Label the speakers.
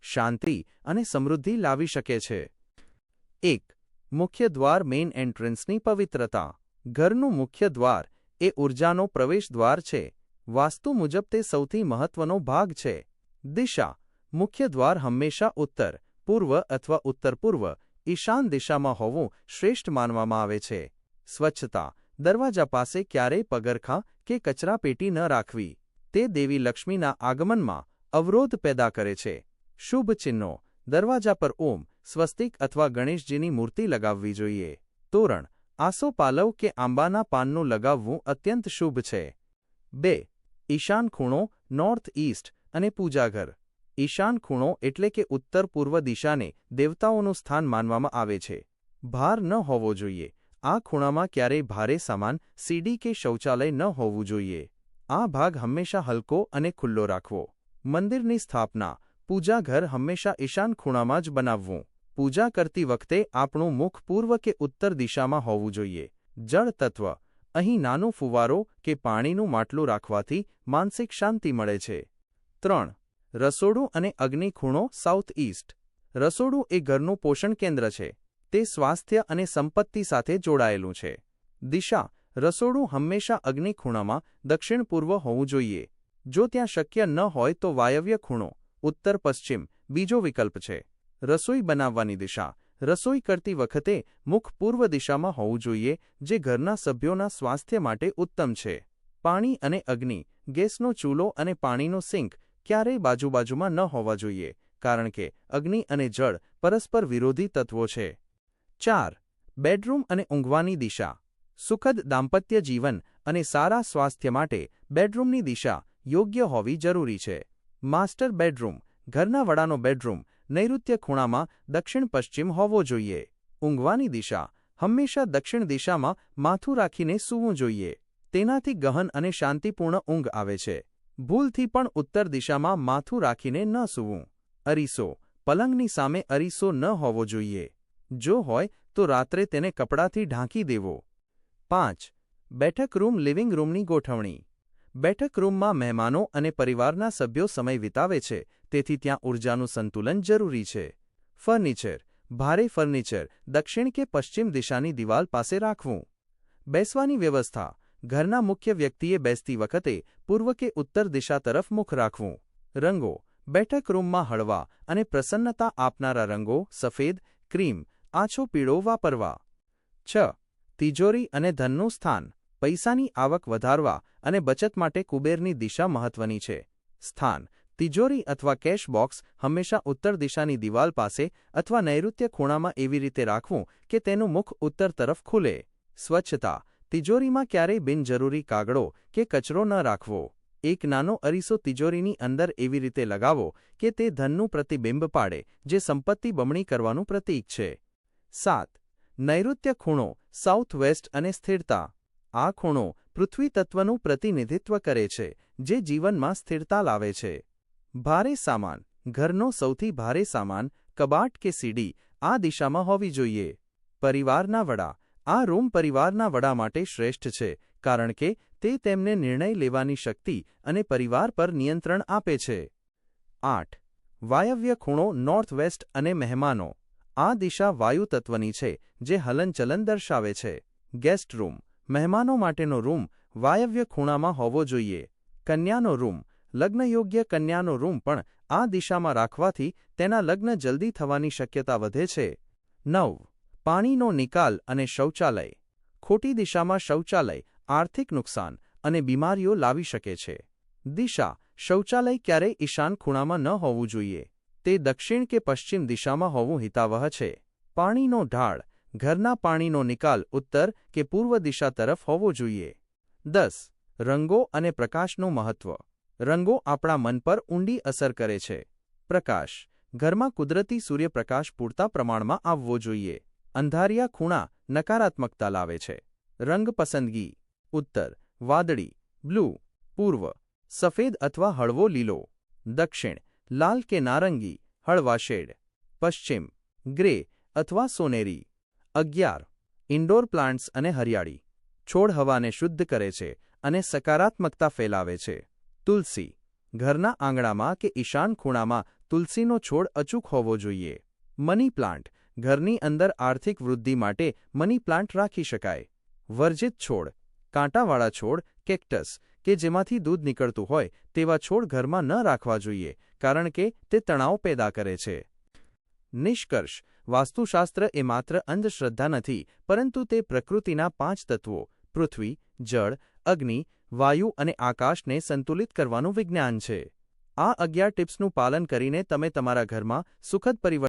Speaker 1: શાંતિ અને સમૃદ્ધિ લાવી શકે છે। 1. મુખ્ય દ્વાર મેઇન એન્ટ્રન્સની પવિત્રતા। ઘરનું મુખ્ય દ્વાર એ ઊર્જાનો પ્રવેશ દ્વાર છે। વાસ્તુ મુજબ તે સૌથી મહત્વનો ભાગ છે। દિશા: મુખ્ય દ્વાર હંમેશા ઉત્તર, પૂર્વ અથવા ઉત્તર-પૂર્વ, ઈશાન દિશામાં હોવું શ્રેષ્ઠ માનવામાં આવે છે। સ્વચ્છતા: દરવાજા પાસે ક્યારેય પગરખાં કે કચરાપેટી ન રાખવી, તે દેવી લક્ષ્મીના આગમનમાં અવરોધ પેદા કરે છે। શુભ ચિહ્નો: દરવાજા પર ઓમ, સ્વસ્તિક અથવા ગણેશજીની મૂર્તિ લગાવવી જોઈએ। તોરણ: આસોપાલવ કે આંબાના પાનનું લગાવવું અત્યંત શુભ છે। 2. ઈશાન ખૂણો, નોર્થ ઈસ્ટ અને પૂજાઘર। ઈશાન ખૂણો એટલે કે ઉત્તર-પૂર્વ દિશાને દેવતાઓનું સ્થાન માનવામાં આવે છે। ભાર ન હોવો જોઈએ। આ ખૂણામાં ક્યારેય ભારે સામાન, સીડી કે શૌચાલય ન હોવું જોઈએ। આ ભાગ હંમેશા હલકો અને ખુલ્લો રાખવો। મંદિરની સ્થાપના: પૂજાઘર હંમેશા ઈશાન ખૂણામાં જ બનાવવું। પૂજા કરતી વખતે આપણું મુખ પૂર્વ કે ઉત્તર દિશામાં હોવું જોઈએ। જળ તત્વ: અહીં નાનું ફુવારો કે પાણીનું માટલું રાખવાથી માનસિક શાંતિ મળે છે। 3. રસોડું અને અગ્નિ ખૂણો, સાઉથ ઈસ્ટ। રસોડું એ ઘરનું પોષણ કેન્દ્ર છે। તે સ્વાસ્થ્ય અને સંપત્તિ સાથે જોડાયેલું છે। દિશા: રસોડું હંમેશા અગ્નિ ખૂણામાં દક્ષિણ-પૂર્વ હોવું જોઈએ। જો ત્યાં શક્ય ન હોય તો વાયવ્ય ખૂણો, ઉત્તર-પશ્ચિમ બીજો વિકલ્પ છે। રસોઈ બનાવવાની દિશા: રસોઈ કરતી વખતે મુખ પૂર્વ દિશામાં હોવું જોઈએ, જે ઘરના સભ્યોના સ્વાસ્થ્ય માટે ઉત્તમ છે। પાણી અને અગ્નિ: ગેસનો ચૂલો અને પાણીનો સિંક ક્યારેય બાજુ-બાજુમાં ન હોવા જોઈએ, કારણ કે અગ્નિ અને જળ પરસ્પર વિરોધી તત્વો છે। 4. બેડરૂમ અને ઊંઘવાની દિશા: સુખદ દાંપત્ય જીવન અને સારા સ્વાસ્થ્ય માટે બેડરૂમની દિશા યોગ્ય હોવી જરૂરી છે। માસ્ટર બેડરૂમ: ઘરના વડાનો બેડરૂમ નૈઋત્ય ખૂણામાં દક્ષિણ-પશ્ચિમ હોવો જોઈએ। ઊંઘવાની દિશા: હંમેશા દક્ષિણ દિશામાં માથું રાખીને સૂવું જોઈએ। તેનાથી ગહન અને શાંતિપૂર્ણ ઊંઘ આવે છે। ભૂલથી પણ ઉત્તર દિશામાં માથું રાખીને ન સૂવું। અરીસો: પલંગની સામે અરીસો ન હોવો જોઈએ। જો હોય તો રાત્રે તેને કપડાથી ઢાંકી દેવો। 5. બેઠક રૂમ લિવિંગ રૂમની ગોઠવણી: બેઠક રૂમમાં મહેમાનો અને પરિવારના સભ્યો સમય વિતાવે છે, તેથી ત્યાં ઊર્જાનું સંતુલન જરૂરી છે। ફર્નિચર: ભારે ફર્નિચર દક્ષિણ કે પશ્ચિમ દિશાની દિવાલ પાસે રાખવું। બેસવાની વ્યવસ્થા: ઘરના મુખ્ય વ્યક્તિએ બેસતી વખતે પૂર્વ કે ઉત્તર દિશા તરફ મુખ રાખવું। રંગો: બેઠક રૂમમાં હળવા અને પ્રસન્નતા આપનારા રંગો સફેદ, ક્રીમ, આછો પીળો વાપરવા। 6. તિજોરી અને ધનનું સ્થાન: પૈસાની આવક વધારવા અને બચત માટે કુબેરની દિશા મહત્વની છે। સ્થાન: તિજોરી અથવા કેશ બોક્સ હંમેશા ઉત્તર દિશાની દિવાલ પાસે અથવા નૈઋત્ય ખૂણામાં એવી રીતે રાખવું કે તેનું મુખ ઉત્તર તરફ ખુલે। સ્વચ્છતા: તિજોરીમાં ક્યારેય બિનજરૂરી કાગળો કે કચરો ન રાખવો। એક નાનો અરીસો તિજોરીની અંદર એવી રીતે લગાવો કે તે ધનનું પ્રતિબિંબ પાડે, જે સંપત્તિ બમણી કરવાનું પ્રતીક છે। 7. નૈઋત્ય ખૂણો, સાઉથ વેસ્ટ અને સ્થિરતા: આ ખૂણો પૃથ્વી તત્વનું પ્રતિનિધિત્વ કરે છે, જે જીવનમાં સ્થિરતા લાવે છે। ભારે સામાન: ઘરનો સૌથી ભારે સામાન, કબાટ કે સીડી આ દિશામાં હોવી જોઈએ। પરિવારના વડા: આ રૂમ પરિવારના વડા માટે શ્રેષ્ઠ છે, કારણ કે તે તેમને નિર્ણય લેવાની શક્તિ અને પરિવાર પર નિયંત્રણ આપે છે। 8. વાયવ્ય ખૂણો, નોર્થ વેસ્ટ અને મહેમાનો: આ દિશા વાયુ તત્વની છે, જે હલનચલન દર્શાવે છે। ગેસ્ટ રૂમ: મહેમાનો માટેનો રૂમ વાયવ્ય ખૂણામાં હોવો જોઈએ। કન્યાનો રૂમ: લગ્નયોગ્ય કન્યાનો રૂમ પણ આ દિશામાં રાખવાથી તેના લગ્ન જલ્દી થવાની શક્યતા વધે છે। 9. પાણીનો નિકાલ અને શૌચાલય: ખોટી દિશામાં શૌચાલય આર્થિક નુકસાન અને બીમારીઓ લાવી શકે છે। દિશા: શૌચાલય ક્યારેય ઈશાન ખૂણામાં ન હોવું જોઈએ। તે દક્ષિણ કે પશ્ચિમ દિશામાં હોવું હિતાવહ છે। પાણીનો ઢાળ: ઘરના પાણીનો નિકાલ ઉત્તર કે પૂર્વ દિશા તરફ હોવો જોઈએ। 10. રંગો અને પ્રકાશનું મહત્વ: રંગો આપણા મન પર ઊંડી અસર કરે છે। પ્રકાશ: ઘરમાં કુદરતી સૂર્યપ્રકાશ પૂરતા પ્રમાણમાં આવવો જોઈએ। અંધારિયા ખૂણા નકારાત્મકતા લાવે છે। રંગ પસંદગી: ઉત્તર વાદળી, બ્લુ, પૂર્વ સફેદ અથવા હળવો લીલો, દક્ષિણ લાલ કે નારંગી, હળવા શેડ, પશ્ચિમ ગ્રે અથવા સોનેરી। 11. ઇન્ડોર પ્લાન્ટ્સ અને હરિયાળી: છોડ હવાને શુદ્ધ કરે છે અને સકારાત્મકતા ફેલાવે છે। તુલસી: ઘરના આંગણામાં કે ઈશાન ખૂણામાં તુલસીનો છોડ અચૂક હોવો જોઈએ. Money plant. ઘરની અંદર આર્થિક વૃદ્ધિ માટે મની પ્લાન્ટ રાખી શકાય. વર્જિત છોડ. કાંટાવાળા છોડ, કેક્ટસ કે જેમાંથી દૂધ નીકળતું હોય તેવા છોડ ઘરમાં ન રાખવા જોઈએ, કારણ કે તે તણાવ પેદા કરે છે. નિષ્કર્ષ. વાસ્તુશાસ્ત્ર એ માત્ર અંધશ્રદ્ધા નથી, પરંતુ તે પ્રકૃતિના 5 તત્વો પૃથ્વી, જળ, અગ્નિ, વાયુ અને આકાશને સંતુલિત કરવાનું વિજ્ઞાન છે. આ 11 ટિપ્સનું પાલન કરીને તમે તમારા ઘરમાં સુખદ પરિવર્તન